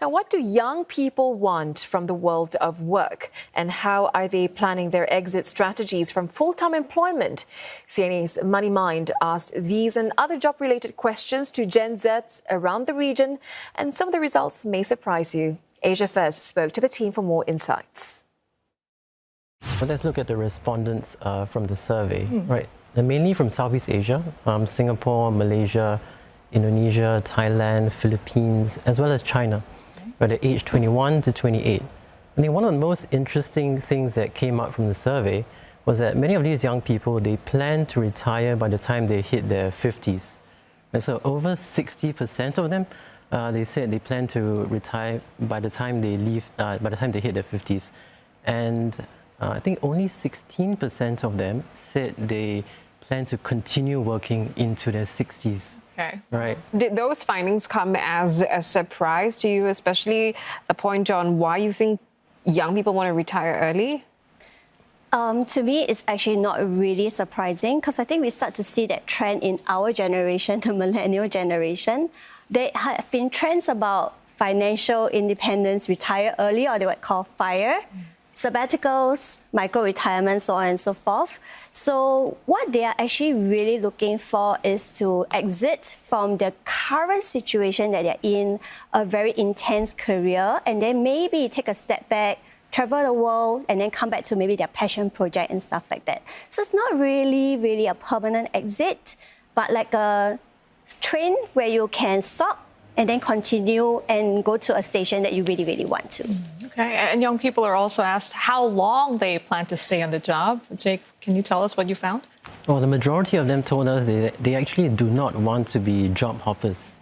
Now, what do young people want from the world of work? And how are they planning their exit strategies from full-time employment? CNA's Money Mind asked these and other job-related questions to Gen Zs around the region, and some of the results may surprise you. Asia First spoke to the team for more insights. Well, let's look at the respondents from the survey. Right, they're mainly from Southeast Asia, Singapore, Malaysia, Indonesia, Thailand, Philippines, as well as China, where they're aged 21 to 28. I think one of the most interesting things that came out from the survey was that many of these young people, they plan to retire by the time they hit their 50s. And so over 60% of them, they said they plan to retire by the time they hit their 50s. And I think only 16% of them said they plan to continue working into their 60s. Okay. Right. Did those findings come as a surprise to you, especially the point on why you think young people want to retire early? To me, it's actually not really surprising because I think we start to see that trend in our generation, the millennial generation. There have been trends about financial independence, retire early, or they would call FIRE, sabbaticals, micro-retirement, so on and so forth. So what they are actually really looking for is to exit from the current situation that they're in, a very intense career, and then maybe take a step back, travel the world, and then come back to maybe their passion project and stuff like that. So it's not really a permanent exit, but like a train where you can stop and then continue and go to a station that you really want to. Okay, and young people are also asked how long they plan to stay on the job. Jake, can you tell us what you found? Well, the majority of them told us they actually do not want to be job hoppers.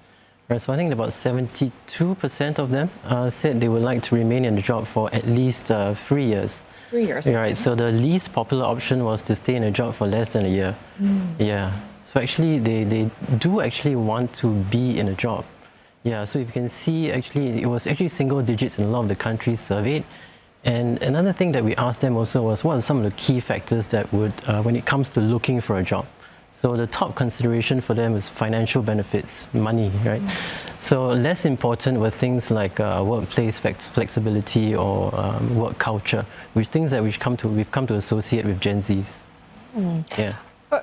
Right, so I think about 72% of them said they would like to remain in the job for at least 3 years. 3 years. Right, so the least popular option was to stay in a job for less than a year. Yeah, so actually they do actually want to be in a job. Yeah, so if you can see, actually, it was actually single digits in a lot of the countries surveyed. And another thing that we asked them also was what are some of the key factors that would, when it comes to looking for a job. So the top consideration for them is financial benefits, money, right? So less important were things like workplace flexibility or work culture, which things that we've come to associate with Gen Zs. Yeah.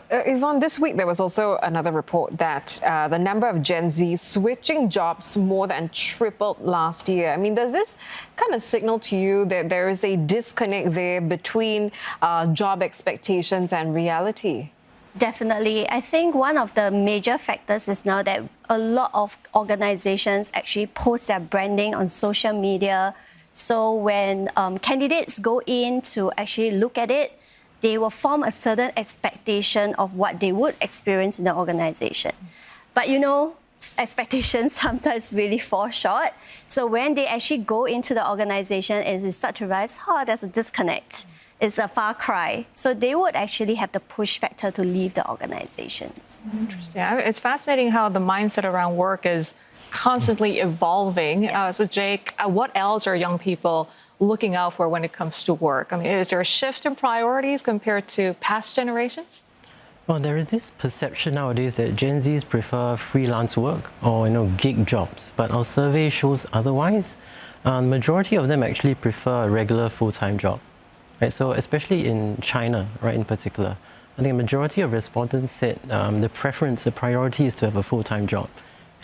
Yvonne, this week there was also another report that the number of Gen Z switching jobs more than tripled last year. I mean, does this kind of signal to you that there is a disconnect there between job expectations and reality? Definitely. I think one of the major factors is now that a lot of organizations actually post their branding on social media. So when candidates go in to actually look at it, they will form a certain expectation of what they would experience in the organization. But you know, expectations sometimes really fall short. So when they actually go into the organization and they start to realize, there's a disconnect. It's a far cry. So they would actually have the push factor to leave the organizations. Interesting. It's fascinating how the mindset around work is constantly evolving. Yeah. So Jake, what else are young people looking out for when it comes to work? I mean, is there a shift in priorities compared to past generations? Well, there is this perception nowadays that Gen Zs prefer freelance work or gig jobs, but our survey shows otherwise. Majority of them actually prefer a regular full-time job. Right? So especially in China, right, in particular, I think a majority of respondents said the priority is to have a full-time job.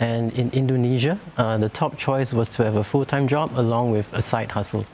And in Indonesia, the top choice was to have a full-time job along with a side hustle.